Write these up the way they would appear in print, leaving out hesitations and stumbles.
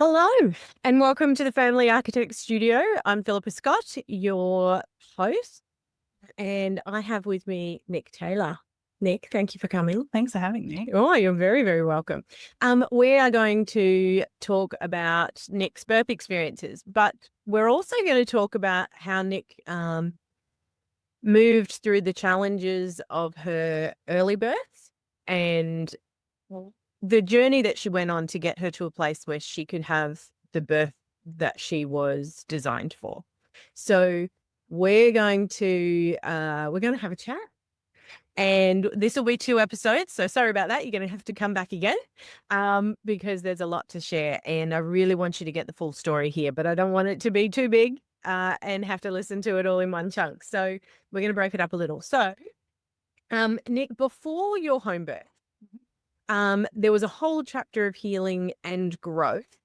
Hello, and welcome to the Family Architect Studio. I'm Philippa Scott, your host, and I have with me Nic Taylor. Nic, thank you for coming. Thanks for having me. Oh, you're very, very welcome. We are going to talk about Nic's birth experiences, but we're also going to talk about how Nic moved through the challenges of her early births and the journey that she went on to get her to a place where she could have the birth that she was designed for. So we're going to have a chat, and this will be 2 episodes. So sorry about that. You're going to have to come back again, because there's a lot to share, and I really want you to get the full story here, but I don't want it to be too big and have to listen to it all in one chunk. So we're going to break it up a little. So, Nic, before your home birth, there was a whole chapter of healing and growth.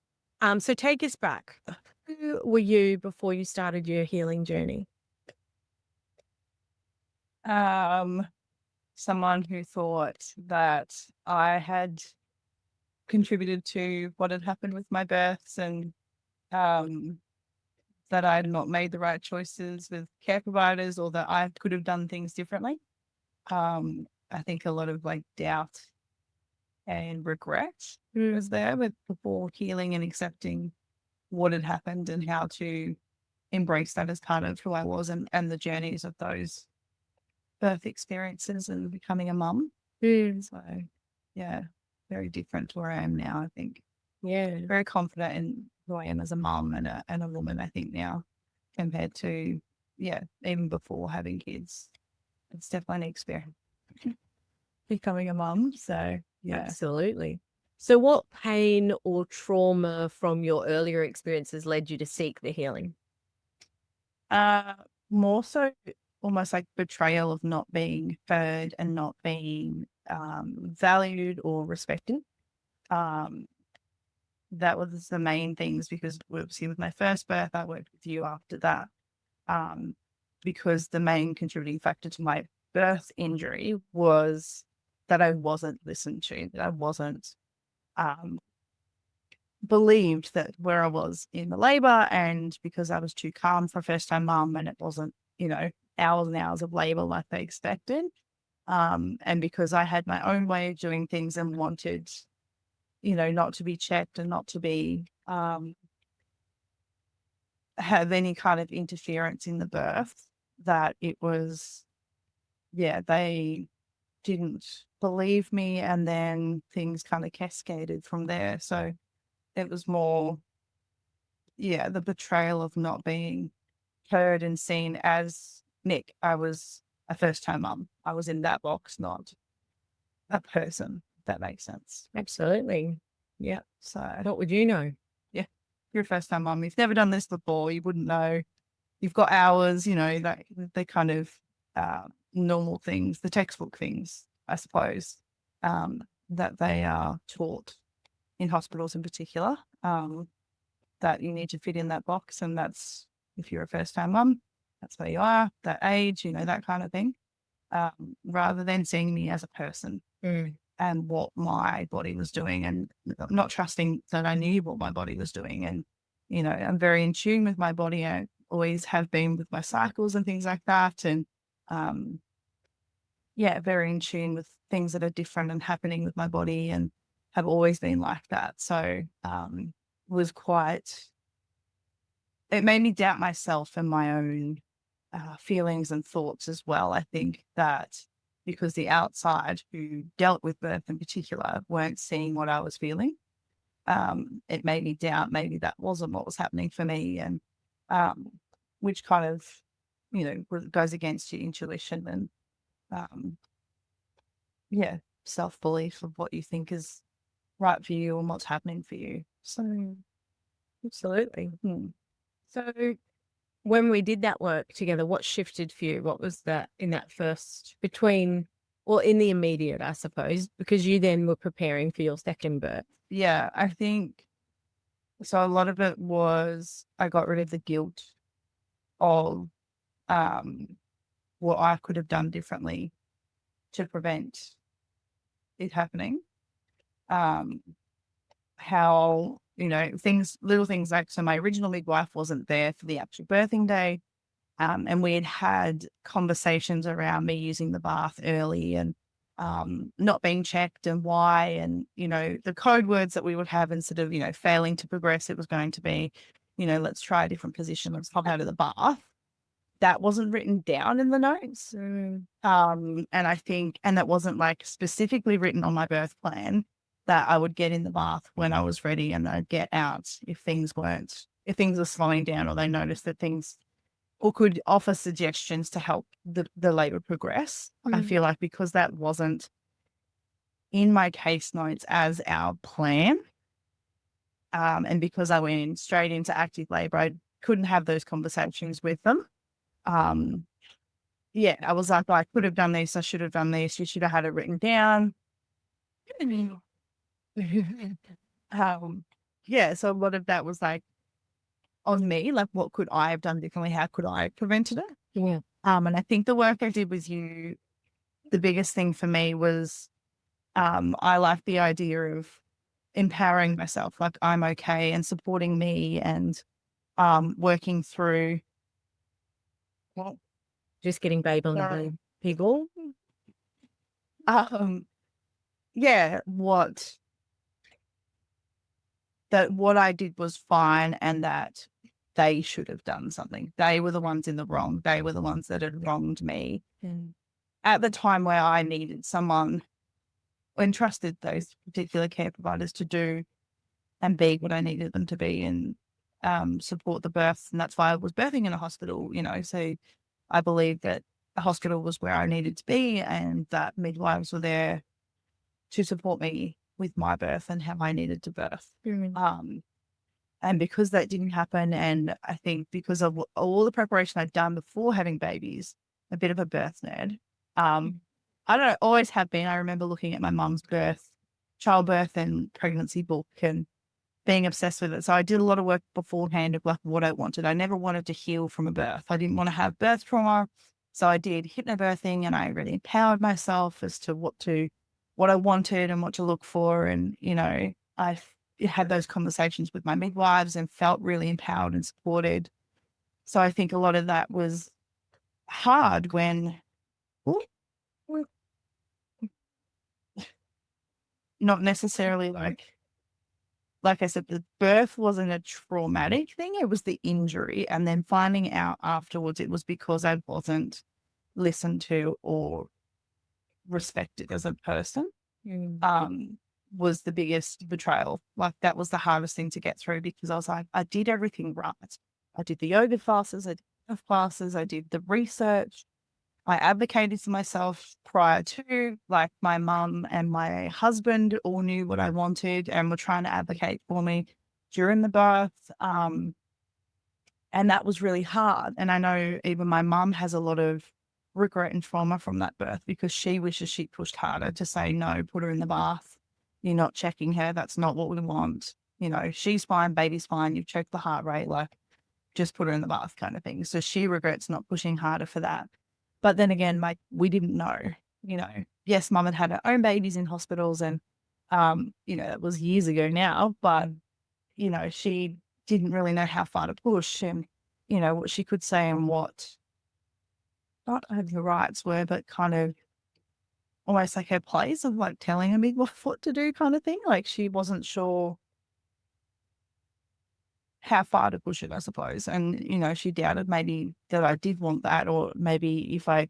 So take us back. Who were you before you started your healing journey? Someone who thought that I had contributed to what had happened with my births and that I had not made the right choices with care providers or that I could have done things differently. I think a lot of doubt and regret was there with before healing and accepting what had happened and how to embrace that as part of who I was and the journeys of those birth experiences and becoming a mum. So, yeah, very different to where I am now, I think. Yeah. Very confident in who I am as a mum and a woman, I think, now, compared to, even before having kids. It's definitely an experience becoming a mum. So, yeah. Absolutely. So what pain or trauma from your earlier experiences led you to seek the healing? More so almost like betrayal of not being heard and not being valued or respected. That was the main things because obviously with my first birth, I worked with you after that. Because the main contributing factor to my birth injury was that I wasn't listened to, that I wasn't believed that where I was in the labor, and because I was too calm for a first time mum and it wasn't, hours and hours of labor like they expected. And because I had my own way of doing things and wanted, not to be checked and not to be, have any kind of interference in the birth, that it was, they didn't believe me. And then things kind of cascaded from there. So it was more, the betrayal of not being heard and seen as Nic. I was a first time mum. I was in that box, not a person, if that makes sense. Absolutely. Yeah. So, What would you know? yeah, you're a first time mum. You've never done this before. You wouldn't know. You've got hours, that the kind of normal things, the textbook things, I suppose, that they are taught in hospitals in particular, that you need to fit in that box. And that's, if you're a first time mum, that's where you are, that age, that kind of thing, rather than seeing me as a person and what my body was doing, and not trusting that I knew what my body was doing. And, I'm very in tune with my body. I always have been with my cycles and things like that. And, very in tune with things that are different and happening with my body, and have always been like that. So, was quite, it made me doubt myself and my own feelings and thoughts as well. I think that because the outside who dealt with birth in particular weren't seeing what I was feeling, it made me doubt maybe that wasn't what was happening for me. And which kind of, goes against your intuition and, self-belief of what you think is right for you and what's happening for you. So, Absolutely. So when we did that work together, what shifted for you? What was that in that first in the immediate, I suppose, because you then were preparing for your second birth? yeah, I think so. A lot of it was I got rid of the guilt of what I could have done differently to prevent it happening. How little things like, so my original midwife wasn't there for the actual birthing day. And we had conversations around me using the bath early and not being checked and why. And, the code words that we would have instead of, failing to progress, it was going to be, let's try a different position. Let's hop out of the bath. That wasn't written down in the notes. And I think, and that wasn't like specifically written on my birth plan, that I would get in the bath when I was ready and I'd get out if things were slowing down or they noticed that things, or could offer suggestions to help the labor progress. I feel like because that wasn't in my case notes as our plan, and because I went straight into active labor, I couldn't have those conversations with them. I was like, I could have done this, I should have done this, you should have had it written down. So a lot of that was like on me, like what could I have done differently? How could I have prevented it? Yeah. And I think the work I did with you, the biggest thing for me was I like the idea of empowering myself, like I'm okay, and supporting me and working through Just getting babe on the people. What I did was fine and that they should have done something. They were the ones in the wrong. They were the ones that had wronged me. At the time where I needed someone and trusted those particular care providers to do and be what I needed them to be and support the birth. And that's why I was birthing in a hospital, so I believe that the hospital was where I needed to be and that midwives were there to support me with my birth and how I needed to birth. And because that didn't happen, and I think because of all the preparation I'd done before having babies, a bit of a birth nerd. I don't always have been. I remember looking at my mum's childbirth and pregnancy book and being obsessed with it. So I did a lot of work beforehand of like what I wanted. I never wanted to heal from a birth. I didn't want to have birth trauma. So I did hypnobirthing and I really empowered myself as to what I wanted and what to look for. And, I had those conversations with my midwives and felt really empowered and supported. So I think a lot of that was hard when not necessarily like I said, the birth wasn't a traumatic thing. It was the injury. And then finding out afterwards, it was because I wasn't listened to or respected as a person. Was the biggest betrayal. Like that was the hardest thing to get through because I was like, I did everything right. I did the yoga classes, I did health classes, I did the research. I advocated for myself prior to, like my mum and my husband all knew what I wanted and were trying to advocate for me during the birth. And that was really hard. And I know even my mum has a lot of regret and trauma from that birth because she wishes she pushed harder to say, no, put her in the bath. You're not checking her. That's not what we want. She's fine, baby's fine. You've checked the heart rate, like just put her in the bath kind of thing. So she regrets not pushing harder for that. But then again, we didn't know, yes, mum had her own babies in hospitals and, it was years ago now, but, she didn't really know how far to push and, what she could say and what not her rights were, but kind of almost like her place of like telling a midwife what to do kind of thing. Like she wasn't sure how far to push it, I suppose. And, she doubted maybe that I did want that, or maybe if I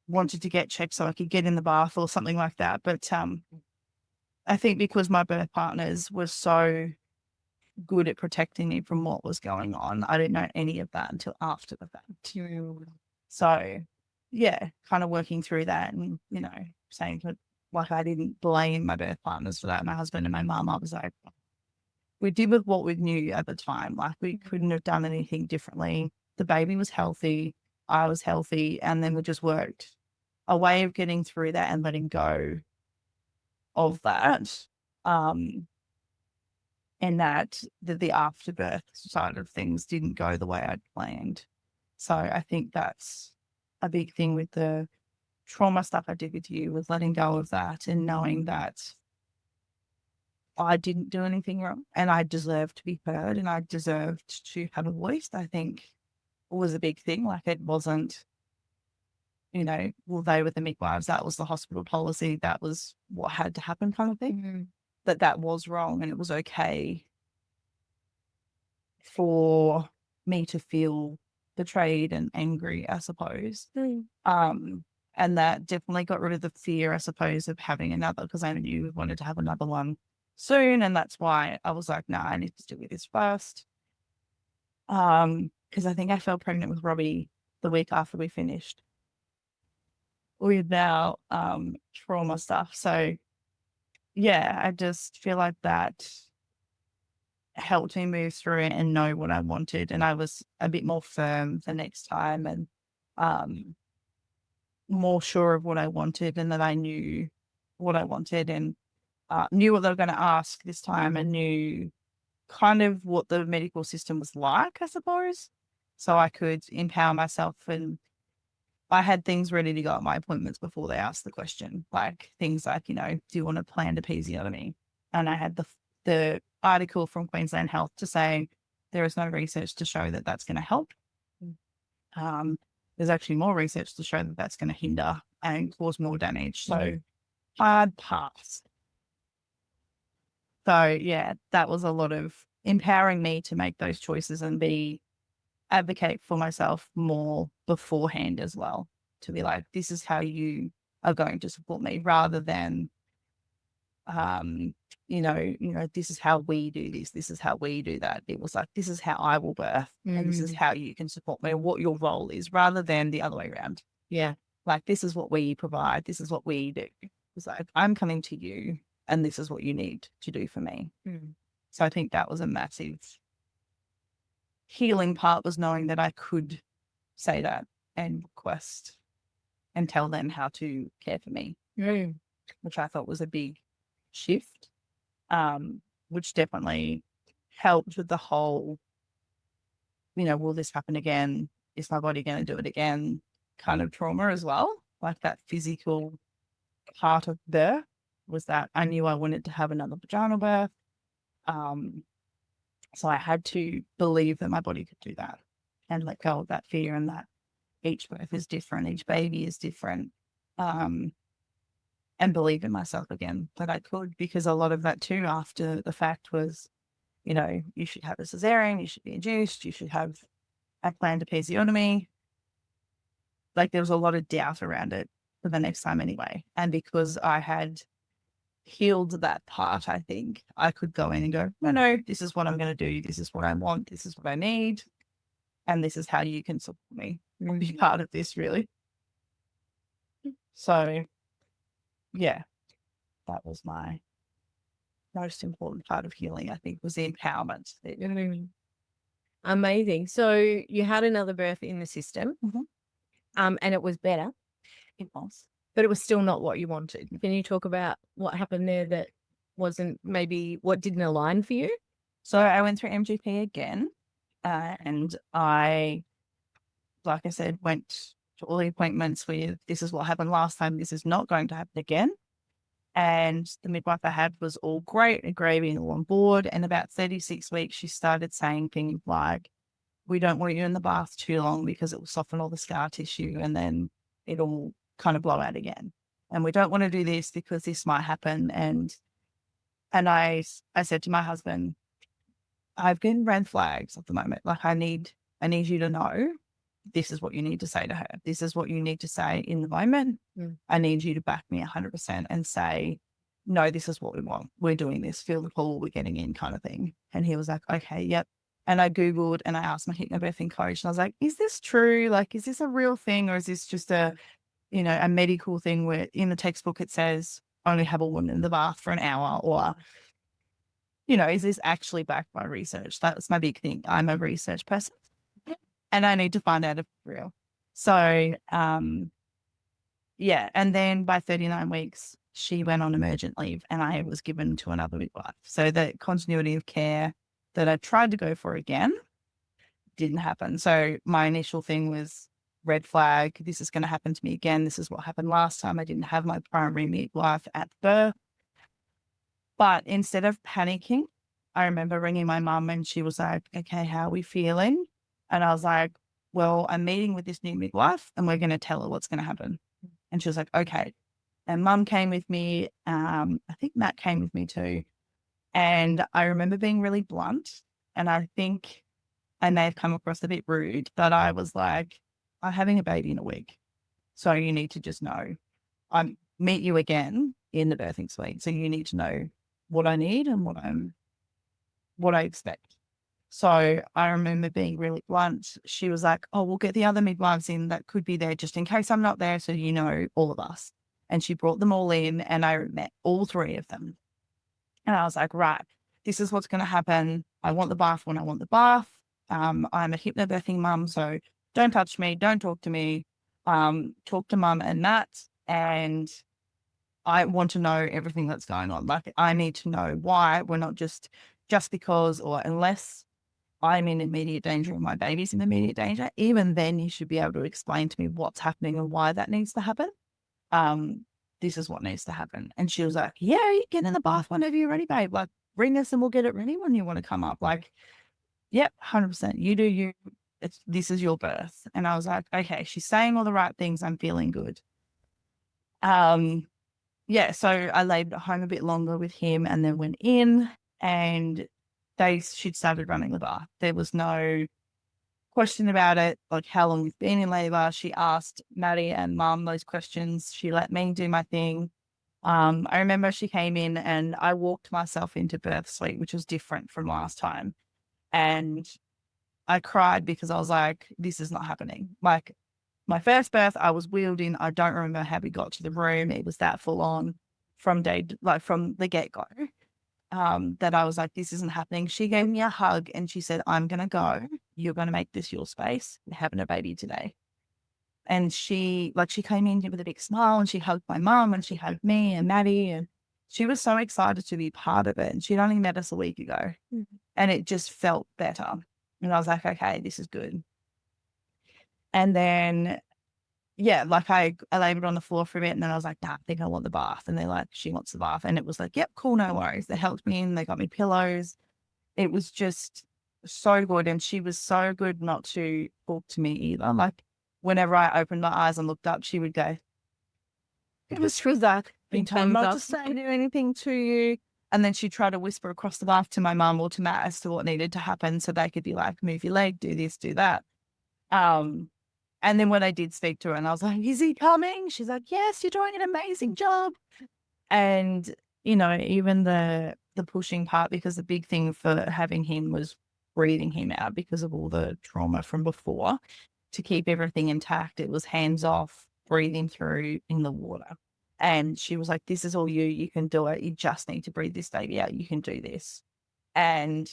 wanted to get checked so I could get in the bath or something like that. But I think because my birth partners were so good at protecting me from what was going on, I didn't know any of that until after the fact. So, kind of working through that and, saying like I didn't blame my birth partners for that, my husband and my mum. I was like, we did with what we knew at the time. Like we couldn't have done anything differently. The baby was healthy. I was healthy. And then we just worked a way of getting through that and letting go of that. And that the afterbirth side of things didn't go the way I'd planned. So I think that's a big thing with the trauma stuff I did with you, was letting go of that and knowing that I didn't do anything wrong and I deserved to be heard and I deserved to have a voice, I think was a big thing. Like it wasn't, well, they were the midwives. That was the hospital policy. That was what had to happen kind of thing. That was wrong and it was okay for me to feel betrayed and angry, I suppose. And that definitely got rid of the fear, I suppose, of having another, because I knew we wanted to have another one soon. And that's why I was like, no, I need to do this first. Because I think I fell pregnant with Robbie the week after we finished with our trauma stuff. So yeah, I just feel like that helped me move through it and know what I wanted. And I was a bit more firm the next time and more sure of what I wanted and that I knew what I wanted and knew what they were going to ask this time and knew kind of what the medical system was like, I suppose. So I could empower myself and I had things ready to go at my appointments before they asked the question, like things like, do you want a planned episiotomy? And I had the article from Queensland Health to say there is no research to show that that's going to help. There's actually more research to show that that's going to hinder and cause more damage. So hard pass. So yeah, that was a lot of empowering me to make those choices and advocate for myself more beforehand as well, to be like, this is how you are going to support me rather than, this is how we do this. This is how we do that. It was like, this is how I will birth and this is how you can support me, what your role is rather than the other way around. Yeah. Like, this is what we provide. This is what we do. It's like, I'm coming to you and this is what you need to do for me. So I think that was a massive healing part, was knowing that I could say that and request and tell them how to care for me, which I thought was a big shift, which definitely helped with the whole, will this happen again? Is my body going to do it again? Kind of trauma as well. Like that physical part of birth was that I knew I wanted to have another vaginal birth. So I had to believe that my body could do that and let go of that fear and that each birth is different, each baby is different, and believe in myself again that I could, because a lot of that too after the fact was, you should have a cesarean, you should be induced, you should have a planned episiotomy. Like there was a lot of doubt around it for the next time anyway. And because I had healed that part, I think I could go in and go, no, this is what I'm going to do. This is what I want. This is what I need. And this is how you can support me and be part of this, really. So, yeah, that was my most important part of healing, I think, was the empowerment. Amazing. So you had another birth in the system, and it was better. It was. But it was still not what you wanted. Can you talk about what happened there that wasn't maybe what didn't align for you? So I went through MGP again, and I, like I said, went to all the appointments with, this is what happened last time, this is not going to happen again. And the midwife I had was all great and gravy and all on board. And about 36 weeks, she started saying things like, we don't want you in the bath too long because it will soften all the scar tissue and then it'll kind of blow out again. And we don't want to do this because this might happen. And I said to my husband, I've been red flags at the moment. Like I need you to know this is what you need to say to her. This is what you need to say in the moment. I need you to back me 100% and say, no, this is what we want. We're doing this. Feel the pull, we're getting in kind of thing. And he was like, okay, yep. And I Googled and I asked my hypnobirthing coach and I was like, is this true? Like, is this a real thing or is this just a medical thing where in the textbook it says only have a woman in the bath for an hour, or, is this actually backed by research? That's my big thing. I'm a research person and I need to find out if it's real. So, yeah. And then by 39 weeks, she went on emergent leave and I was given to another midwife. So the continuity of care that I tried to go for again didn't happen. So my initial thing was red flag. This is going to happen to me again. This is what happened last time. I didn't have my primary midwife at birth. But instead of panicking, I remember ringing my mum and she was like, okay, how are we feeling? And I was like, well, I'm meeting with this new midwife and we're going to tell her what's going to happen. And she was like, okay. And mum came with me. I think Matt came with me too. And I remember being really blunt. And I think I may have come across a bit rude, but I was like, I'm having a baby in a week. So you need to just know. I meet you again in the birthing suite. So you need to know what I need and what I expect. So I remember being really blunt. She was like, oh, we'll get the other midwives in that could be there just in case I'm not there. So you know all of us. And she brought them all in and I met all three of them. And I was like, right, this is what's going to happen. I want the bath when I want the bath. I'm a hypnobirthing mum, so don't touch me, don't talk to me. Talk to mum and Matt, and I want to know everything that's going on. Like, I need to know why we're not just because or unless I'm in immediate danger or my baby's in immediate danger. Even then, you should be able to explain to me what's happening and why that needs to happen. This is what needs to happen. And she was like, yeah, you get in the bath whenever you're ready, babe. Like, ring us and we'll get it ready when you want to come up. Like, yep, 100%. You do you. This is your birth. And I was like, okay, she's saying all the right things. I'm feeling good. Yeah, so I laid at home a bit longer with him and then went in and she'd started running the bath. There was no question about it, like how long we've been in labour. She asked Maddie and mum those questions. She let me do my thing. I remember she came in and I walked myself into birth suite, which was different from last time. And I cried because I was like, this is not happening. Like, my first birth, I was wheeled in. I don't remember how we got to the room. It was that full on from the get-go. That I was like, this isn't happening. She gave me a hug and she said, I'm going to go. You're going to make this your space. We're having a baby today. And she came in with a big smile and she hugged my mum and she hugged me and Maddie. And she was so excited to be part of it. And she'd only met us a week ago. And it just felt better. And I was like, okay, this is good. And then, yeah, like I labored on the floor for a bit and then I was like, nah, I think I want the bath. And they're like, she wants the bath. And it was like, yep, cool, no worries. They helped me in, they got me pillows. It was just so good. And she was so good not to talk to me either. Like, whenever I opened my eyes and looked up, she would go, it was through that. Been told not to say anything to you. And then she'd try to whisper across the bath to my mum or to Matt as to what needed to happen so they could be like, move your leg, do this, do that. And then when I did speak to her and I was like, is he coming? She's like, yes, you're doing an amazing job. And, you know, even the pushing part, because the big thing for having him was breathing him out because of all the trauma from before. To keep everything intact, it was hands off, breathing through in the water. And she was like, this is all you. You can do it. You just need to breathe this baby out. You can do this. And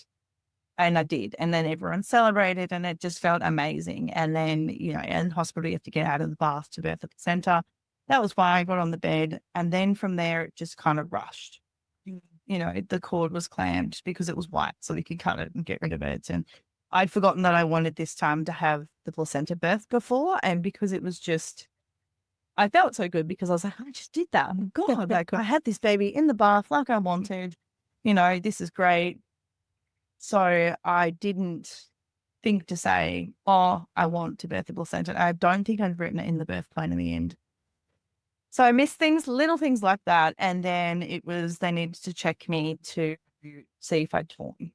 I did. And then everyone celebrated and it just felt amazing. And then, you know, in hospital, you have to get out of the bath to birth at the centre. That was why I got on the bed. And then from there, it just kind of rushed. You know, the cord was clamped because it was white, so we could cut it and get rid of it. And I'd forgotten that I wanted this time to have the placenta birth before. And because it was just, I felt so good because I was like, I just did that. Oh my God, like I had this baby in the bath like I wanted. You know, this is great. So I didn't think to say, oh, I want to birth the placenta. I don't think I'd written it in the birth plan in the end. So I missed things, little things like that. And then it was, they needed to check me to see if I'd torn.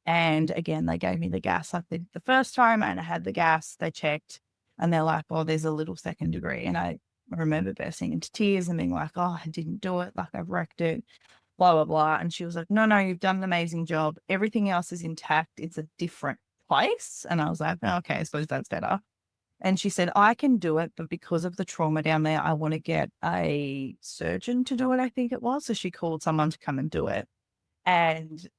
And again, they gave me the gas like they did the first time and I had the gas, they checked and they're like, oh, there's a little second degree. And I remember bursting into tears and being like, oh, I didn't do it. Like I've wrecked it. Blah, blah, blah. And she was like, no, you've done an amazing job. Everything else is intact. It's a different place. And I was like, oh, okay, I suppose that's better. And she said, I can do it, but because of the trauma down there, I want to get a surgeon to do it, I think it was. So she called someone to come and do it. And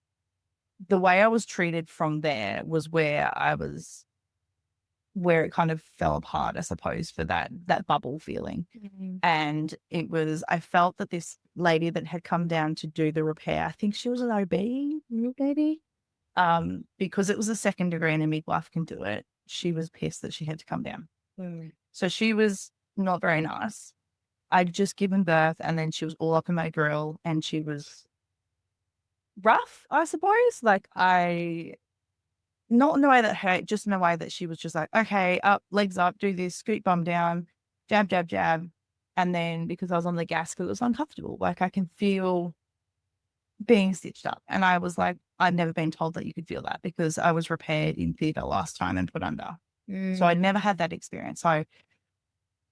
the way I was treated from there was where it kind of fell apart, I suppose, for that bubble feeling. And it was, I felt that this lady that had come down to do the repair, I think she was an OB, maybe, because it was a second degree and a midwife can do it. She was pissed that she had to come down. So she was not very nice. I'd just given birth and then she was all up in my grill and she was rough, I suppose. Like not in a way that hurt, just in a way that she was just like, okay, up, legs up, do this, scoot bum down, jab, jab, jab. And then because I was on the gas, it was uncomfortable. Like I can feel being stitched up. And I was like, I'd never been told that you could feel that because I was repaired in theatre last time and put under. So I never had that experience. So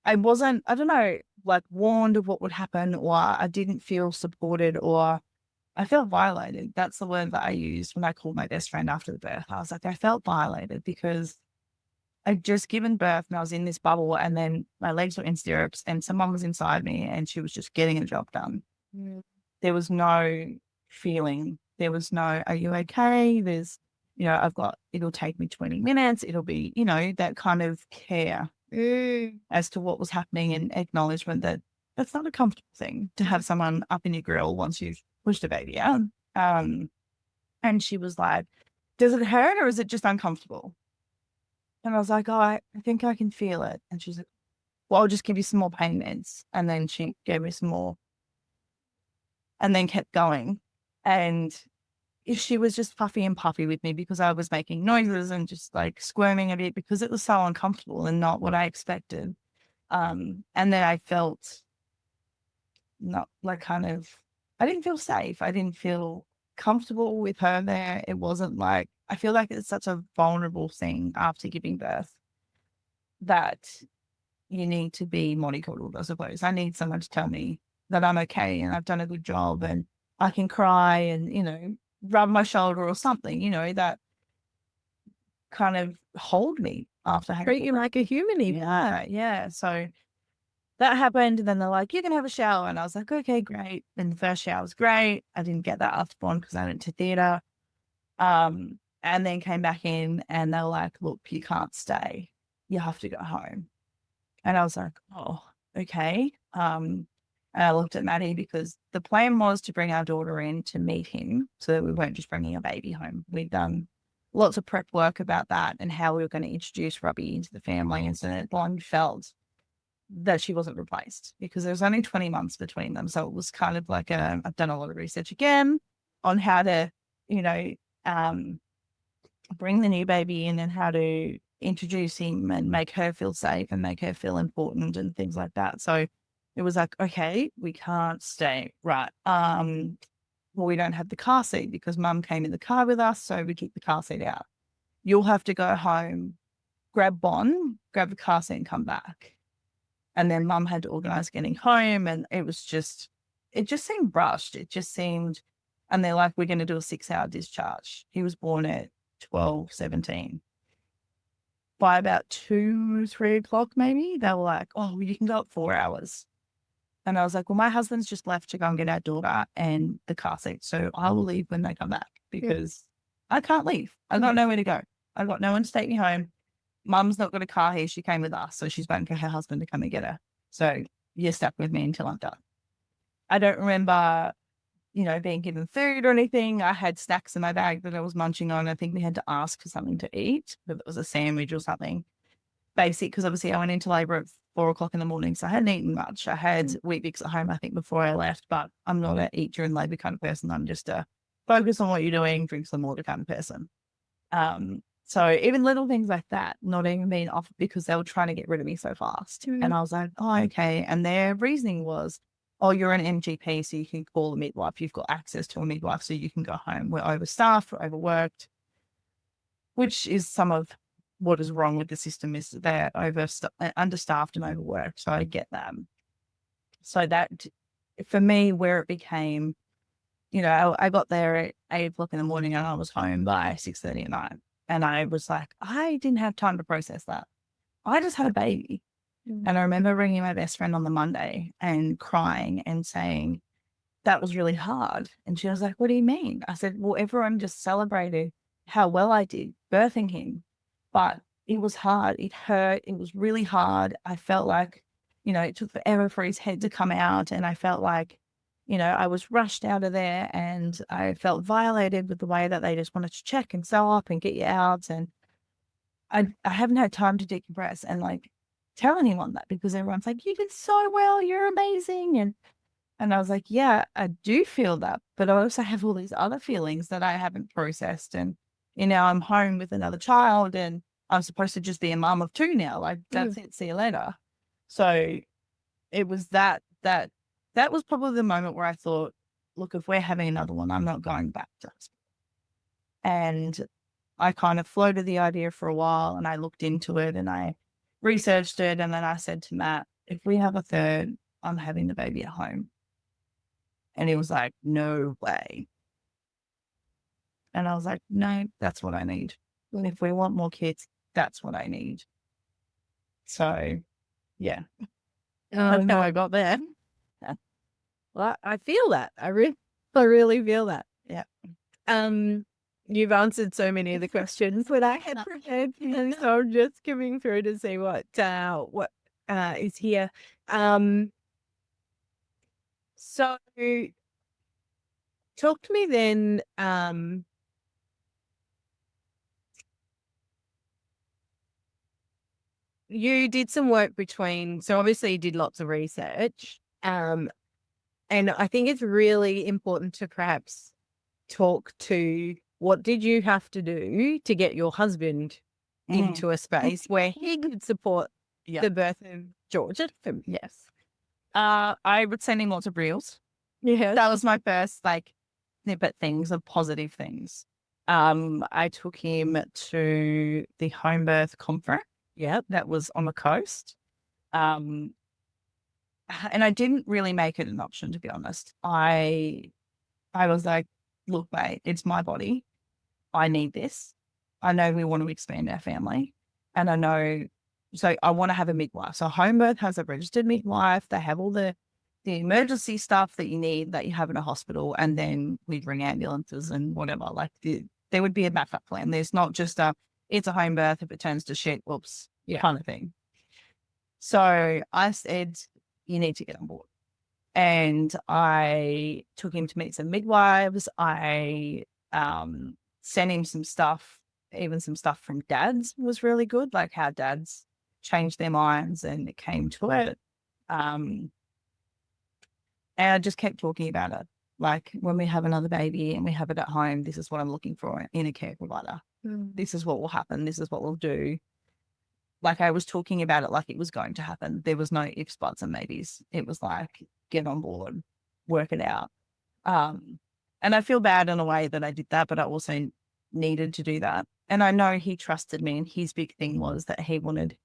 I wasn't, I don't know, like warned of what would happen, or I didn't feel supported, or I felt violated. That's the word that I used when I called my best friend after the birth. I was like, I felt violated because I'd just given birth and I was in this bubble, and then my legs were in stirrups and someone was inside me and she was just getting a job done. Mm. There was no feeling. There was no, are you okay? There's, it'll take me 20 minutes. It'll be, that kind of care as to what was happening, and acknowledgement that that's not a comfortable thing to have someone up in your grill once you've pushed a baby out. And she was like, does it hurt or is it just uncomfortable? And I was like, oh, I think I can feel it. And she's like, well, I'll just give you some more pain meds. And then she gave me some more and then kept going. And if she was just puffy and puffy with me because I was making noises and just like squirming a bit because it was so uncomfortable and not what I expected. And then I felt not like I didn't feel safe. I didn't feel comfortable with her there. It wasn't like, I feel like it's such a vulnerable thing after giving birth that you need to be mollycoddled, I suppose. I need someone to tell me that I'm okay and I've done a good job and I can cry and, rub my shoulder or something, that kind of hold me after having. Treat you like a human even. Yeah. So that happened. And then they're like, you can have a shower. And I was like, okay, great. And the first shower was great. I didn't get that afterborn because I went to theatre. And then came back in and they were like, look, you can't stay. You have to go home. And I was like, oh, okay. And I looked at Maddie because the plan was to bring our daughter in to meet him so that we weren't just bringing a baby home. We'd done lots of prep work about that and how we were going to introduce Robbie into the family. And so Blonde felt that she wasn't replaced because there was only 20 months between them. So it was kind of like I've done a lot of research again on how to, bring the new baby in and how to introduce him and make her feel safe and make her feel important and things like that. So it was like, okay, we can't stay. Right. Well, we don't have the car seat because Mum came in the car with us. So we keep the car seat out. You'll have to go home, grab Bon, grab the car seat and come back. And then Mum had to organise getting home. And it just seemed rushed. It just seemed, and they're like, we're going to do a 6-hour discharge. He was born at 12:17. By about 2, 3 o'clock, maybe, they were like, oh, you can go up 4 hours. And I was like, well, my husband's just left to go and get our daughter and the car seat. So I will leave when they come back because I can't leave. I've got nowhere to go. I've got no one to take me home. Mum's not got a car here. She came with us. So she's waiting for her husband to come and get her. So you're stuck with me until I'm done. I don't remember, being given food or anything. I had snacks in my bag that I was munching on. I think we had to ask for something to eat, whether it was a sandwich or something basic, because obviously I went into labour at 4 o'clock in the morning, so I hadn't eaten much. I had Weet-Bix at home, I think, before I left, but I'm not a eat during labour kind of person. I'm just a focus on what you're doing, drink some water kind of person. So even little things like that, not even being offered because they were trying to get rid of me so fast. And I was like, oh, okay. And their reasoning was, oh, you're an MGP, so you can call a midwife. You've got access to a midwife, so you can go home. We're overstaffed, we're overworked, which is some of what is wrong with the system is they're understaffed and overworked. So I get that. So that, for me, where it became, I got there at 8 o'clock in the morning and I was home by 6:30 at night. And I was like, I didn't have time to process that. I just had a baby. And I remember ringing my best friend on the Monday and crying and saying, that was really hard. And she was like, what do you mean? I said, well, everyone just celebrated how well I did birthing him. But it was hard. It hurt. It was really hard. I felt like, it took forever for his head to come out. And I felt like, I was rushed out of there and I felt violated with the way that they just wanted to check and sew up and get you out. And I haven't had time to decompress and like tell anyone that because everyone's like, you did so well. You're amazing. And And I was like, yeah, I do feel that, but I also have all these other feelings that I haven't processed. And, I'm home with another child and I'm supposed to just be a mum of two now. Like, that's it. See you later. So it was that was probably the moment where I thought, look, if we're having another one, I'm not going back to hospital. And I kind of floated the idea for a while and I looked into it and I researched it. And then I said to Matt, if we have a third, I'm having the baby at home. And he was like, no way. And I was like, no, that's what I need. And if we want more kids, that's what I need. So, yeah, that's how I got there. Well, I feel that. I really feel that. Yeah. You've answered so many of the questions that I had prepared, and so I'm just skimming through to see what is here. So talk to me then. You did some work so obviously you did lots of research. And I think it's really important to perhaps talk to what did you have to do to get your husband into a space where he could support the birth of Georgia? Yes. I would send him lots of reels. Yeah. That was my first snippet things of positive things. I took him to the homebirth conference. Yeah. That was on the coast. And I didn't really make it an option, to be honest. I was like, look, mate, it's my body. I need this. I know we want to expand our family. And I know, so I want to have a midwife. So homebirth has a registered midwife. They have all the emergency stuff that you need that you have in a hospital. And then we bring ambulances and whatever. There would be a backup plan. There's not just it's a home birth. If it turns to shit, whoops, kind of thing. So I said, you need to get on board. And I took him to meet some midwives. I sent him some stuff, even some stuff from dads was really good, like how dads changed their minds and it came to it. And I just kept talking about it. Like, when we have another baby and we have it at home, this is what I'm looking for in a care provider. This is what will happen. This is what we'll do. Like, I was talking about it like it was going to happen. There was no ifs, buts, and maybes. It was like, get on board, work it out. And I feel bad in a way that I did that, but I also needed to do that. And I know he trusted me, and his big thing was that he wanted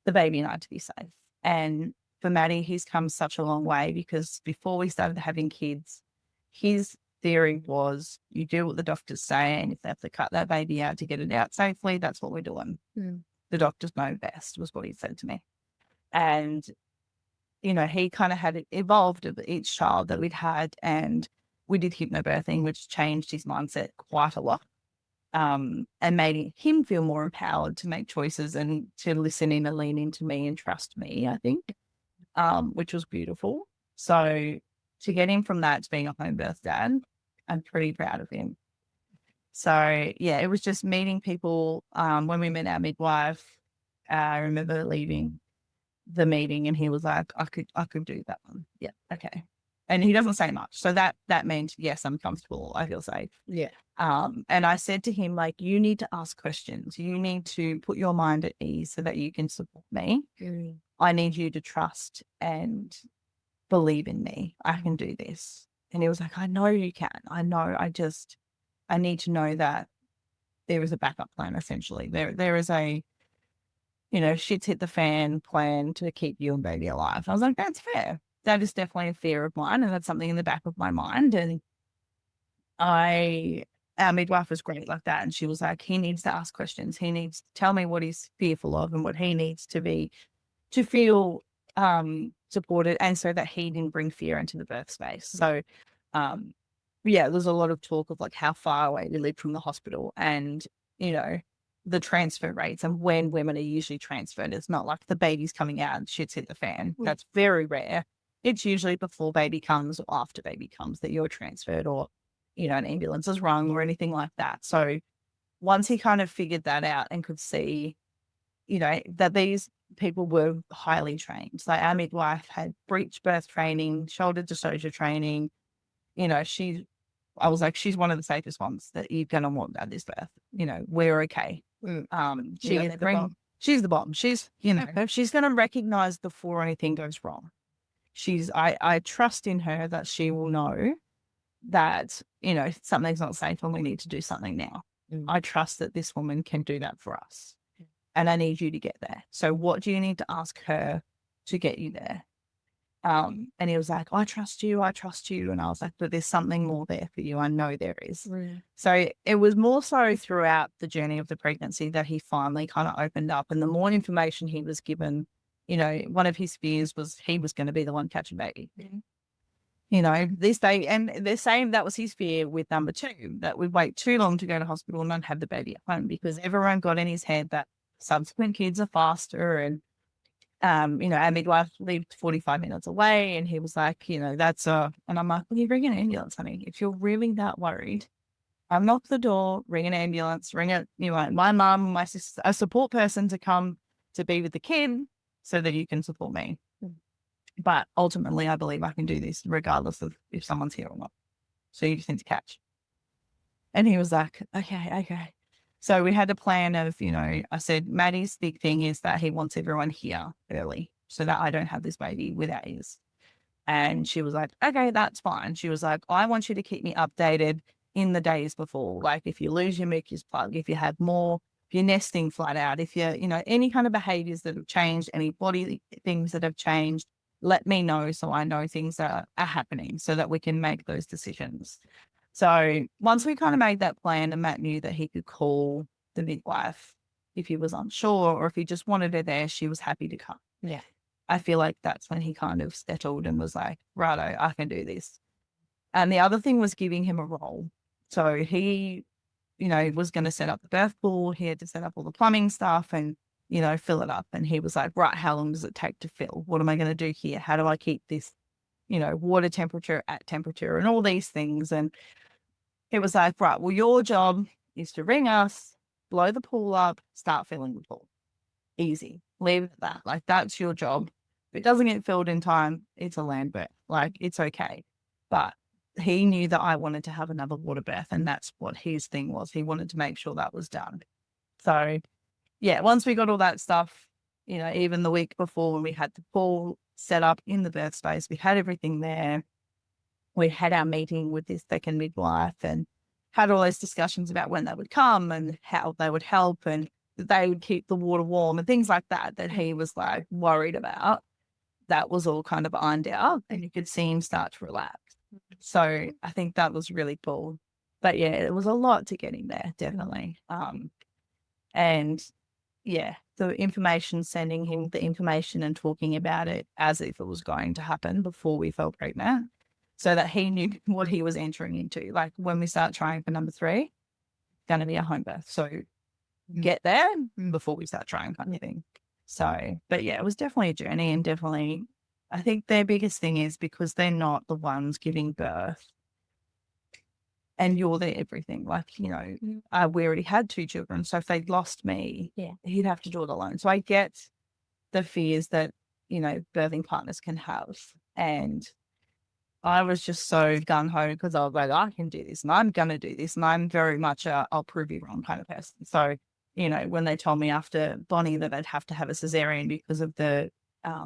the baby and I to be safe. And for Maddie, he's come such a long way, because before we started having kids, his theory was, you do what the doctors say, and if they have to cut that baby out to get it out safely, that's what we're doing. The doctors know best, was what he said to me. And, he kind of had it evolved of each child that we'd had, and we did hypnobirthing, which changed his mindset quite a lot, and made him feel more empowered to make choices and to listen in and lean into me and trust me, I think, which was beautiful. So to get him from that to being a home birth dad, I'm pretty proud of him. So yeah, it was just meeting people. When we met our midwife, I remember leaving the meeting and he was like, I could do that one. Yeah. Okay. And he doesn't say much. So that meant, yes, I'm comfortable. I feel safe. Yeah. And I said to him, like, you need to ask questions. You need to put your mind at ease so that you can support me. I need you to trust and believe in me. I can do this. And he was like, I know you can. I know. I need to know that there is a backup plan, essentially. There is a, shit's hit the fan plan to keep you and baby alive. I was like, that's fair. That is definitely a fear of mine, and that's something in the back of my mind. And our midwife was great like that. And she was like, he needs to ask questions. He needs to tell me what he's fearful of and what he needs to feel supported, and so that he didn't bring fear into the birth space. So, yeah, there's a lot of talk of like how far away we live from the hospital, and, the transfer rates and when women are usually transferred. It's not like the baby's coming out and shit's hit the fan. That's very rare. It's usually before baby comes or after baby comes that you're transferred, or, an ambulance is rung or anything like that. So once he kind of figured that out and could see, that these people were highly trained. Like our midwife had breech birth training, shoulder dystocia training. You know, I was like, she's one of the safest ones that you're going to want at this birth. You know, we're okay. She is the bomb. She's the bomb. She's, you know, she's going to recognize before anything goes wrong. I trust in her that she will know that, you know, something's not safe and we need to do something now. I trust that this woman can do that for us. And I need you to get there. So what do you need to ask her to get you there? And he was like, I trust you. And I was like, but there's something more there for you. I know there is. So it was more so throughout the journey of the pregnancy that he finally kind of opened up. And the more information he was given, you know, one of his fears was he was going to be the one catching baby. You know, and they're saying that was his fear with number 2, that we'd wait too long to go to hospital and not have the baby at home, because everyone got in his head that subsequent kids are faster. And, you know, our midwife lived 45 minutes away, and he was like, you know, and I'm like, well, you ring an ambulance, honey. If you're really that worried, unlock the door, ring an ambulance, ring it, you know, my mum, my sister, a support person to come to be with the kid so that you can support me. But ultimately, I believe I can do this regardless of if someone's here or not. So you just need to catch. And he was like, okay. So we had a plan of, you know, I said, Maddie's big thing is that he wants everyone here early so that I don't have this baby without ears. And she was like, okay, that's fine. She was like, I want you to keep me updated in the days before. Like if you lose your mucus plug, if you have more, if you're nesting flat out, if you're, you know, any kind of behaviors that have changed, any body things that have changed, let me know so I know things are happening so that we can make those decisions. So once we kind of made that plan, and Matt knew that he could call the midwife if he was unsure or if he just wanted her there, she was happy to come. Yeah. I feel like that's when he kind of settled and was like, righto, I can do this. And the other thing was giving him a role. So he, you know, was going to set up the birth pool. He had to set up all the plumbing stuff and, you know, fill it up. And he was like, right, how long does it take to fill? What am I going to do here? How do I keep this, you know, water temperature at temperature and all these things? And he was like, right, well, your job is to ring us, blow the pool up, start filling the pool. Easy. Leave it at that. Like, that's your job. If it doesn't get filled in time, it's a land birth. Like, it's okay. But he knew that I wanted to have another water birth, and that's what his thing was. He wanted to make sure that was done. So, yeah, once we got all that stuff, you know, even the week before when we had the pool set up in the birth space, we had everything there. We had our meeting with this second midwife and had all those discussions about when they would come and how they would help and they would keep the water warm and things like that, that he was like worried about. That was all kind of ironed out and you could see him start to relax. So I think that was really cool. But yeah, it was a lot to get in there, definitely. And yeah, the information, sending him the information and talking about it as if it was going to happen before we fell pregnant so that he knew what he was entering into. Like when we start trying for number 3, going to be a home birth. So get there before we start trying kind of thing. So, but yeah, it was definitely a journey and definitely, I think their biggest thing is because they're not the ones giving birth and you're their everything. Like, you know, we already had 2 children. So if they'd lost me, he'd have to do it alone. So I get the fears that, you know, birthing partners can have. And I was just so gung-ho because I was like, I can do this and I'm going to do this. And I'm very much a I'll prove you wrong kind of person. So, you know, when they told me after Bonnie that I'd have to have a cesarean because of the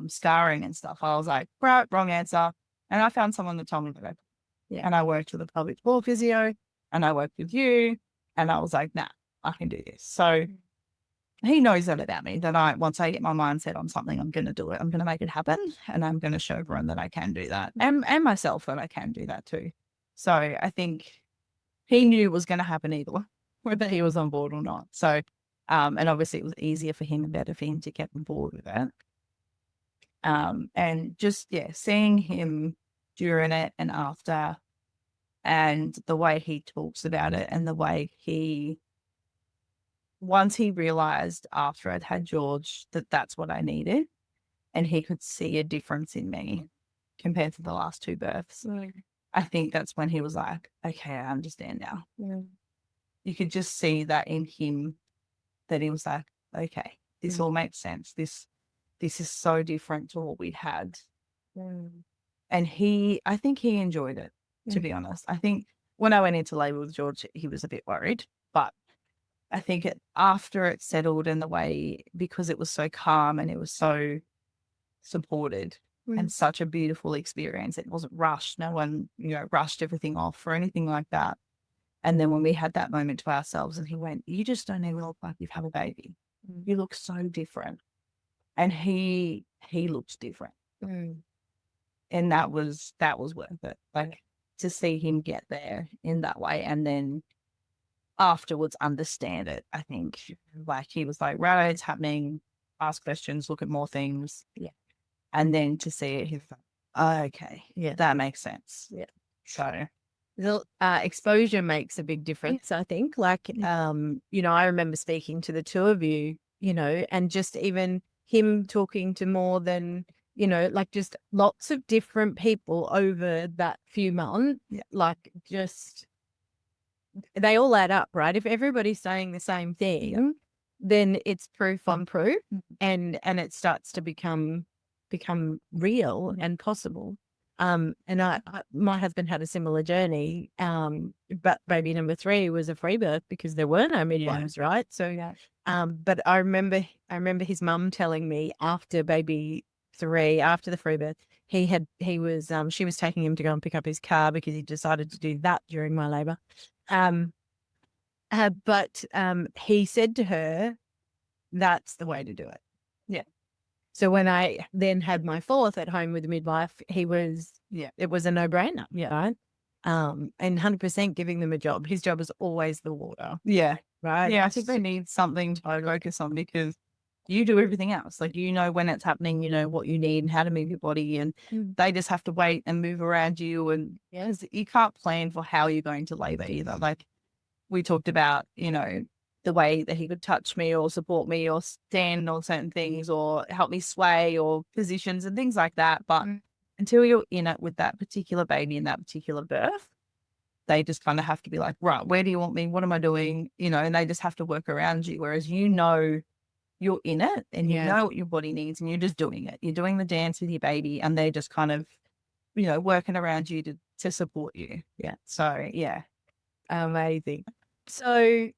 scarring and stuff, I was like, right, wrong answer. And I found someone that told me that. And I worked with a pelvic floor physio and I worked with you. And I was like, nah, I can do this. So he knows that about me, that once I get my mindset on something, I'm going to do it. I'm going to make it happen and I'm going to show everyone that I can do that and myself that I can do that too. So I think he knew it was going to happen either way, whether he was on board or not. So, and obviously it was easier for him and better for him to get on board with it. And just, seeing him during it and after and the way he talks about it and the way once he realized after I'd had George that that's what I needed and he could see a difference in me compared to the last 2 births, I think that's when he was like, okay, I understand now. You could just see that in him, that he was like, okay, this all makes sense. this is so different to what we'd had. Mm. And I think he enjoyed it, to be honest. I think when I went into labor with George, he was a bit worried, but I think after it settled in the way, because it was so calm and it was so supported and such a beautiful experience, it wasn't rushed. No one, rushed everything off or anything like that. And then when we had that moment to ourselves and he went, you just don't even look like you've had a baby. You look so different. And he looked different. And that was worth it. Like, to see him get there in that way and then afterwards understand it. I think like he was like, right, it's happening, ask questions, look at more things. Yeah. And then to see it, he's like, oh, okay. Yeah. That makes sense. Yeah. So the exposure makes a big difference, I think. Like, I remember speaking to the two of you, and just even him talking to more than, like just lots of different people over that few months, like just they all add up, right? If everybody's saying the same thing, then it's proof on proof, and it starts to become real and possible. And my husband had a similar journey, but baby number 3 was a free birth because there were no midwives, right? So, but I remember his mum telling me after baby 3, after the free birth, she was taking him to go and pick up his car because he decided to do that during my labor. But he said to her, that's the way to do it. Yeah. So when I then had my 4th at home with the midwife, it was a no-brainer. Yeah. Right. And 100% giving them a job. His job is always the water. Yeah. Right. Yeah. I think they need something to focus on because you do everything else. Like, when it's happening, what you need and how to move your body, and they just have to wait and move around you. And you can't plan for how you're going to labor either. Like we talked about, the way that he could touch me or support me or stand on certain things or help me sway or positions and things like that. But until you're in it with that particular baby in that particular birth, they just kind of have to be like, right, where do you want me? What am I doing? And they just have to work around you. Whereas, you're in it and you know what your body needs and you're just doing it. You're doing the dance with your baby and they're just kind of, working around you to support you. Yeah. So, yeah. Amazing. So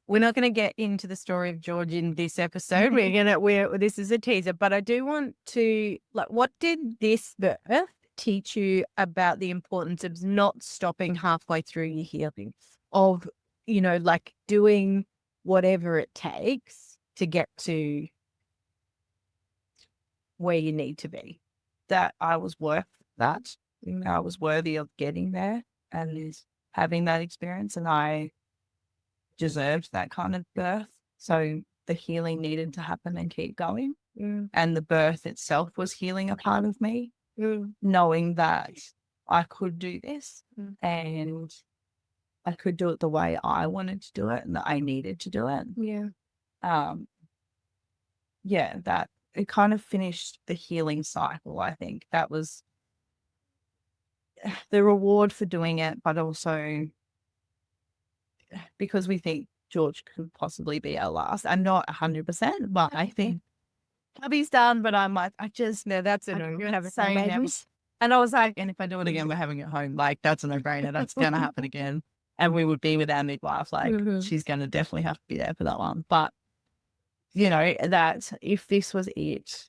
we're not going to get into the story of George in this episode. This is a teaser, but I do want to, like, what did this birth teach you about the importance of not stopping halfway through your healing, of, like doing whatever it takes to get to where you need to be? That I was worth that. I was worthy of getting there and having that experience, and I deserved that kind of birth. So the healing needed to happen and keep going. And the birth itself was healing a part of me, knowing that I could do this and I could do it the way I wanted to do it and that I needed to do it. That it kind of finished the healing cycle. I think that was the reward for doing it, but also because we think George could possibly be our last. I'm not 100%, but I think hubby's done, but I'm like, that's a no. You're going to have babies. And I was like, and if I do it again, we're having it home. Like, that's a no-brainer. That's going to happen again. And we would be with our midwife. Like, she's going to definitely have to be there for that one. But, that if this was it,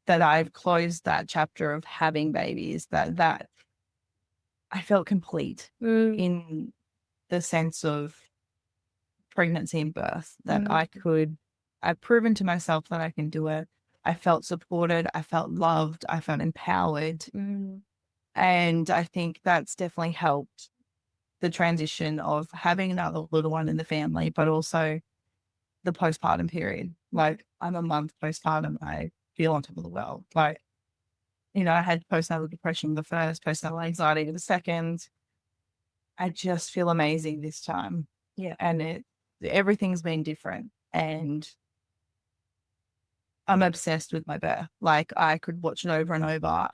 that I've closed that chapter of having babies, that I felt complete in the sense of pregnancy and birth, that I've proven to myself that I can do it. I felt supported. I felt loved. I felt empowered. And I think that's definitely helped the transition of having another little one in the family, but also the postpartum period. Like, I'm a month postpartum. I feel on top of the world. Like, I had postnatal depression the first, postnatal anxiety the second. I just feel amazing this time. Yeah. And everything's been different. And I'm obsessed with my birth. Like, I could watch it over and over.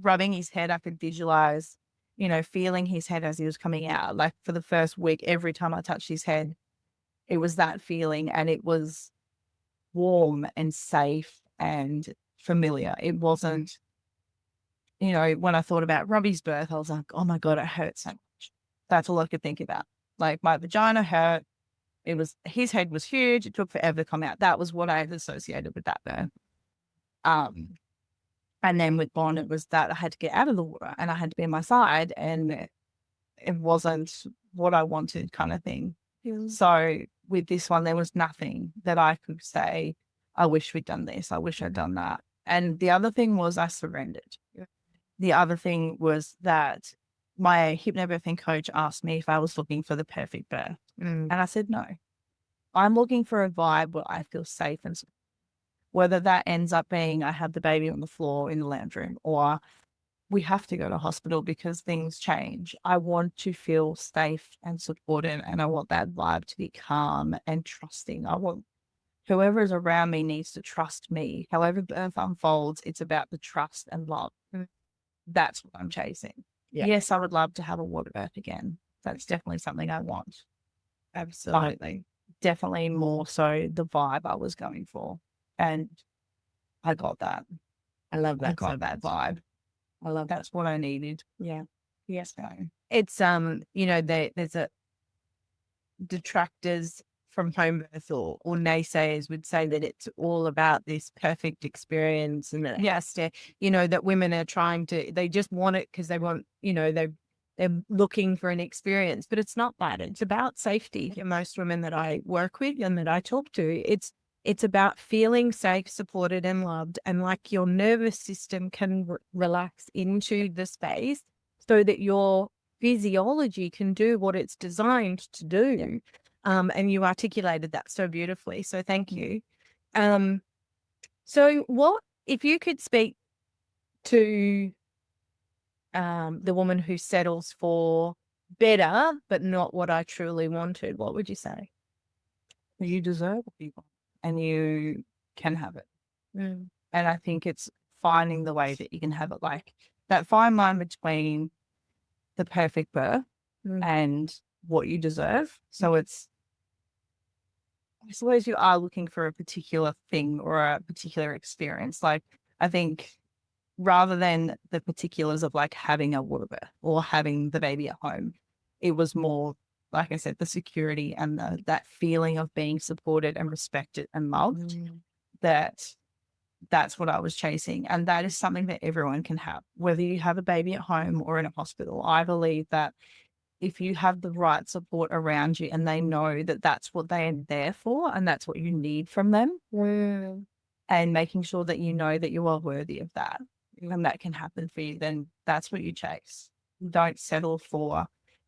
Rubbing his head, I could visualize, feeling his head as he was coming out. Like, for the first week, every time I touched his head, it was that feeling, and it was warm and safe and familiar. It wasn't, you know, when I thought about Robbie's birth, I was like, oh my God, it hurt so much. That's all I could think about. Like my vagina hurt. His head was huge. It took forever to come out. That was what I had associated with that birth. And then with Bond, it was that I had to get out of the water and I had to be on my side, and it wasn't what I wanted, kind of thing. Yeah. So with this one, there was nothing that I could say, I wish we'd done this. I wish I'd done that. And the other thing was I surrendered. Yeah. The other thing was that my hypnobirthing coach asked me if I was looking for the perfect birth. And I said, no, I'm looking for a vibe where I feel safe and secure. Whether that ends up being I have the baby on the floor in the lounge room, or we have to go to hospital because things change. I want to feel safe and supported, and I want that vibe to be calm and trusting. I want whoever is around me needs to trust me. However birth unfolds, it's about the trust and love. That's what I'm chasing. Yeah. Yes, I would love to have a water birth again. That's definitely something I want. Absolutely. Definitely more so the vibe I was going for. And I got that. I love that. I got that vibe. I love that. That's what I needed. Yeah. Yes. So. It's, you know, there's a detractors from home birth or naysayers would say that it's all about this perfect experience and that it has to, you know, that women are trying to, they just want it because they want, you know, they're looking for an experience, but it's not that. It's about safety. For most women that I work with and that I talk to, it's about feeling safe, supported and loved, and like your nervous system can relax into the space so that your physiology can do what it's designed to do. Yeah. And you articulated that so beautifully. So thank you. So what, if you could speak to the woman who settles for better, but not what I truly wanted, what would you say? You deserve what you want and you can have it. Mm. And I think it's finding the way that you can have it, like that fine line between the perfect birth and what you deserve. So it's, I suppose you are looking for a particular thing or a particular experience. Like I think rather than the particulars of like having a water birth or having the baby at home, it was more, like I said, the security and that feeling of being supported and respected and loved. That's what I was chasing. And that is something that everyone can have, whether you have a baby at home or in a hospital. I believe that if you have the right support around you and they know that that's what they are there for and that's what you need from them, and making sure that you know that you are worthy of that and that can happen for you, then that's what you chase. Don't settle for,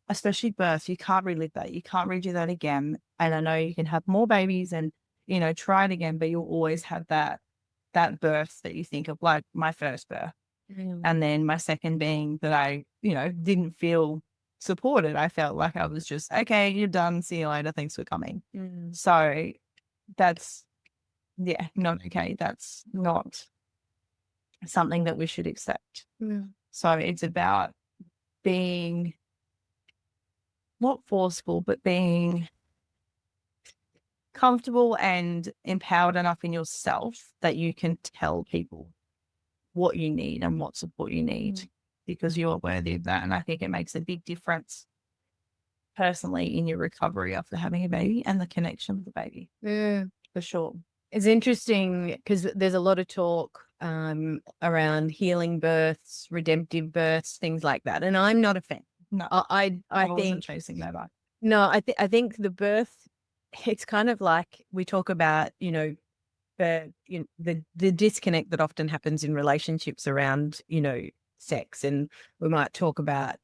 especially birth. You can't relive that. You can't redo that again. And I know you can have more babies and, you know, try it again, but you'll always have that birth that you think of, like my first birth. And then my second being that I, you know, didn't feel supported. I felt like I was just, okay, you're done. See you later. Thanks for coming. So that's, yeah, not okay. That's not something that we should accept. So it's about being not forceful, but being comfortable and empowered enough in yourself that you can tell people what you need and what support you need because you're worthy of that. And I think it makes a big difference personally in your recovery after having a baby and the connection with the baby. Yeah, for sure. It's interesting because there's a lot of talk around healing births, redemptive births, things like that. And I'm not a fan. No, I wasn't think chasing that. no, I think the birth, it's kind of like we talk about, you know, the disconnect that often happens in relationships around, you know, sex. And we might talk about,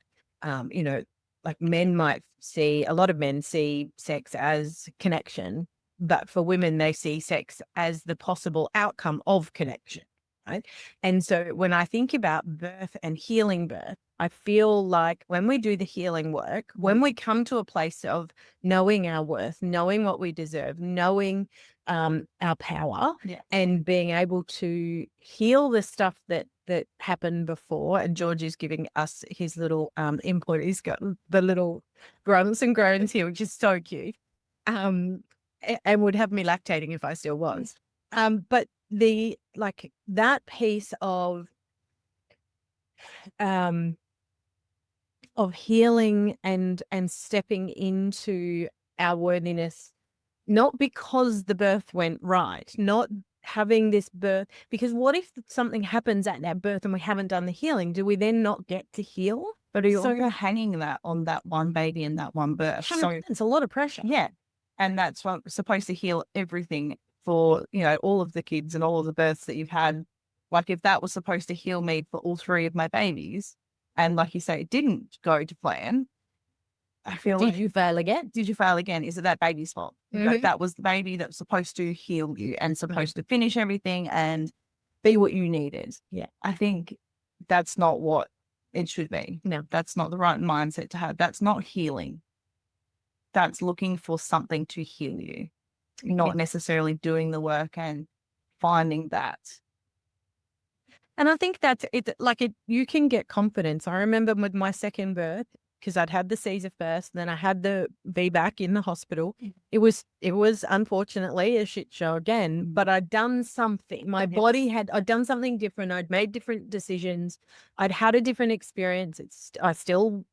you know, like a lot of men see sex as connection, but for women, they see sex as the possible outcome of connection. Right. And so when I think about birth and healing birth, I feel like when we do the healing work, when we come to a place of knowing our worth, knowing what we deserve, knowing our power, and being able to heal the stuff that happened before. And George is giving us his little input. He's got the little grunts and groans here, which is so cute. And would have me lactating if I still was. But that piece of healing and stepping into our worthiness, not because the birth went right, not having this birth, because what if something happens at that birth and we haven't done the healing? Do we then not get to heal? But you're also hanging that on that one baby and that one birth. So it's a lot of pressure. Yeah. And that's what supposed to heal everything for, all of the kids and all of the births that you've had. Like if that was supposed to heal me for all three of my babies, and like you say, it didn't go to plan, I feel Did you fail again? Did you fail again? Is it that baby's fault? That was the baby that was supposed to heal you and supposed to finish everything and be what you needed. Yeah. I think that's not what it should be. No. That's not the right mindset to have. That's not healing. That's looking for something to heal you, not necessarily doing the work and finding that. And I think that's it. You can get confidence. I remember with my second birth, because I'd had the Caesar first, then I had the VBAC in the hospital. It was unfortunately a shit show again, but I'd done something. My body I'd done something different. I'd made different decisions. I'd had a different experience. I still,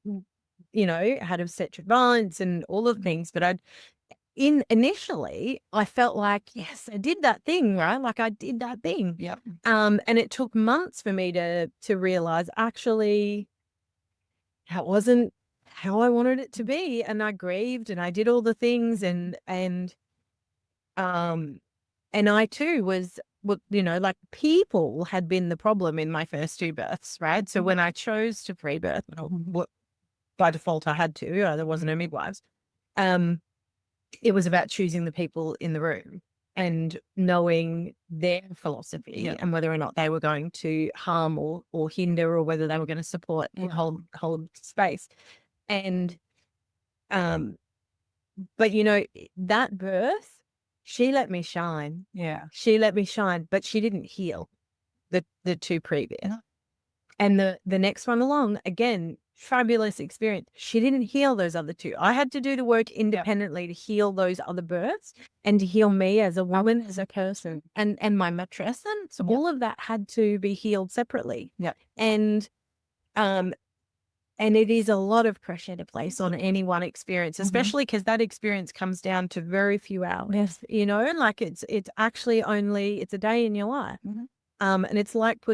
had obstetric violence and all the things, but initially I felt like, yes, I did that thing, right? Like I did that thing. Yep. And it took months for me to realize actually that wasn't how I wanted it to be. And I grieved and I did all the things and I too was, people had been the problem in my first two births, right? So when I chose to free birth, by default I had to, there wasn't a midwives. It was about choosing the people in the room and knowing their philosophy and whether or not they were going to harm or hinder, or whether they were going to support and hold space. And, but that birth, she let me shine. Yeah. She let me shine, but she didn't heal the two previous. No. And the next one along, again, fabulous experience. She didn't heal those other two. I had to do the work independently to heal those other births and to heal me as a woman, as a person, and my matrescence. So all of that had to be healed separately. Yeah. And it is a lot of pressure to place on any one experience, especially because that experience comes down to very few hours. Yes. It's actually it's a day in your life. And it's like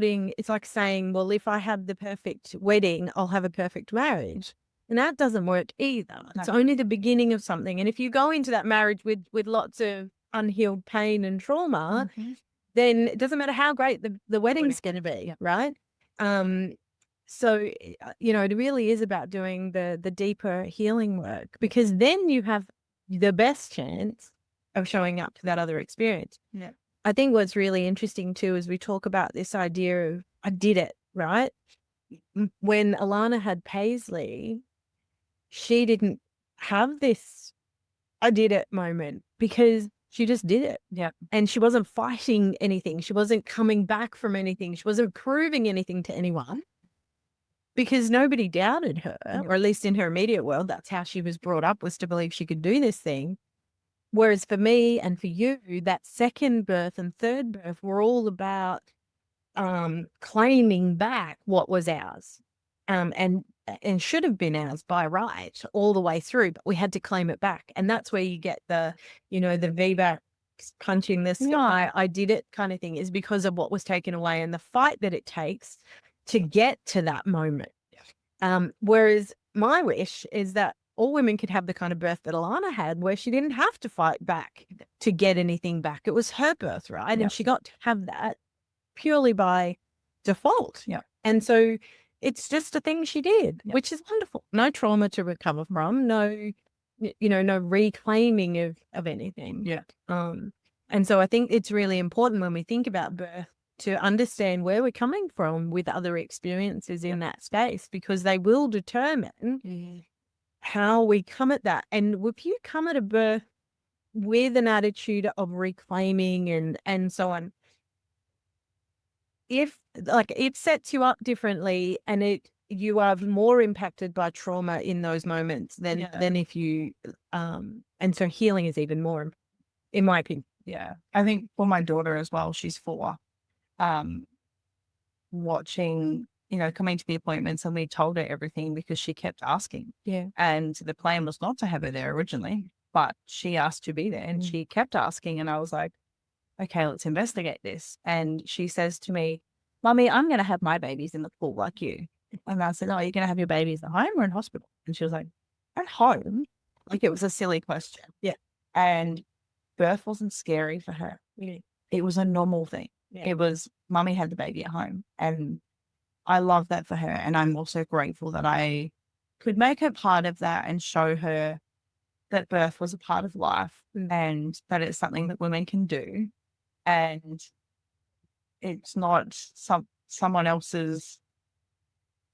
saying, well, if I have the perfect wedding, I'll have a perfect marriage. And that doesn't work either. No. It's only the beginning of something. And if you go into that marriage with lots of unhealed pain and trauma, then it doesn't matter how great the wedding's going to be, right? So, it really is about doing the deeper healing work, because then you have the best chance of showing up to that other experience. Yeah. I think what's really interesting too is we talk about this idea of I did it, right? When Alana had Paisley, she didn't have this I did it moment, because she just did it. Yeah. And she wasn't fighting anything. She wasn't coming back from anything. She wasn't proving anything to anyone, because nobody doubted her, or at least in her immediate world, that's how she was brought up, was to believe she could do this thing. Whereas for me and for you, that second birth and third birth were all about claiming back what was ours, and should have been ours by right all the way through, but we had to claim it back. And that's where you get the VBAC punching the sky, I did it kind of thing, is because of what was taken away and the fight that it takes to get to that moment. Whereas my wish is that all women could have the kind of birth that Alana had, where she didn't have to fight back to get anything back. It was her birthright, and she got to have that purely by default. Yeah. And so it's just a thing she did, which is wonderful. No trauma to recover from, no reclaiming of anything. Yeah. And so I think it's really important when we think about birth to understand where we're coming from with other experiences in that space, because they will determine how we come at that. And if you come at a birth with an attitude of reclaiming and so on, if it sets you up differently, and you are more impacted by trauma in those moments than if you and so healing is even more, in my opinion, Yeah. I think for my daughter as well, she's 4, um, watching, coming to the appointments, and we told her everything because she kept asking. Yeah. And the plan was not to have her there originally, but she asked to be there and she kept asking. And I was like, okay, let's investigate this. And she says to me, Mummy, I'm going to have my babies in the pool like you. And I said, oh, you're going to have your babies at home or in hospital? And she was like, at home? Like, it was a silly question. Yeah. And birth wasn't scary for her. Yeah. It was a normal thing. Yeah. It was, Mummy had the baby at home. And I love that for her. And I'm also grateful that I could make her part of that and show her that birth was a part of life and that it's something that women can do. And it's not someone else's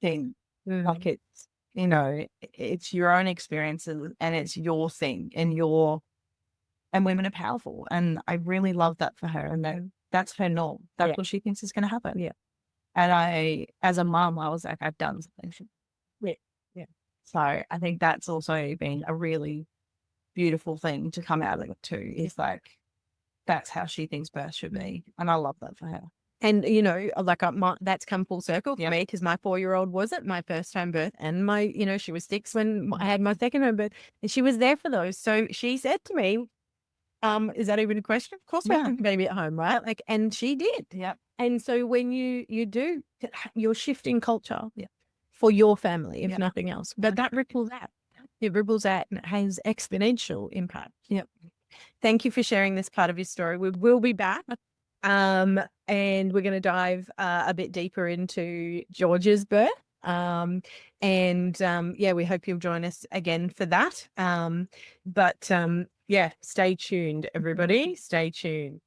thing. Like, it's, it's your own experiences and it's your thing and women are powerful. And I really love that for her. And that's her norm. That's what she thinks is going to happen. Yeah. And as a mom, I was like, I've done something. Yeah. Yeah. So I think that's also been a really beautiful thing to come out of it too. Is like, that's how she thinks birth should be. And I love that for her. And, like that's come full circle for me because my 4-year-old wasn't my first home birth and my, she was 6 when I had my second home birth and she was there for those. So she said to me, is that even a question? Of course, we have a baby at home, right? Like, and she did. Yeah. And so when you do, you're shifting culture for your family, if nothing else. But that ripples out. It ripples out and it has exponential impact. Yep. Thank you for sharing this part of your story. We will be back. And we're going to dive a bit deeper into George's birth. We hope you'll join us again for that. Stay tuned, everybody. Stay tuned.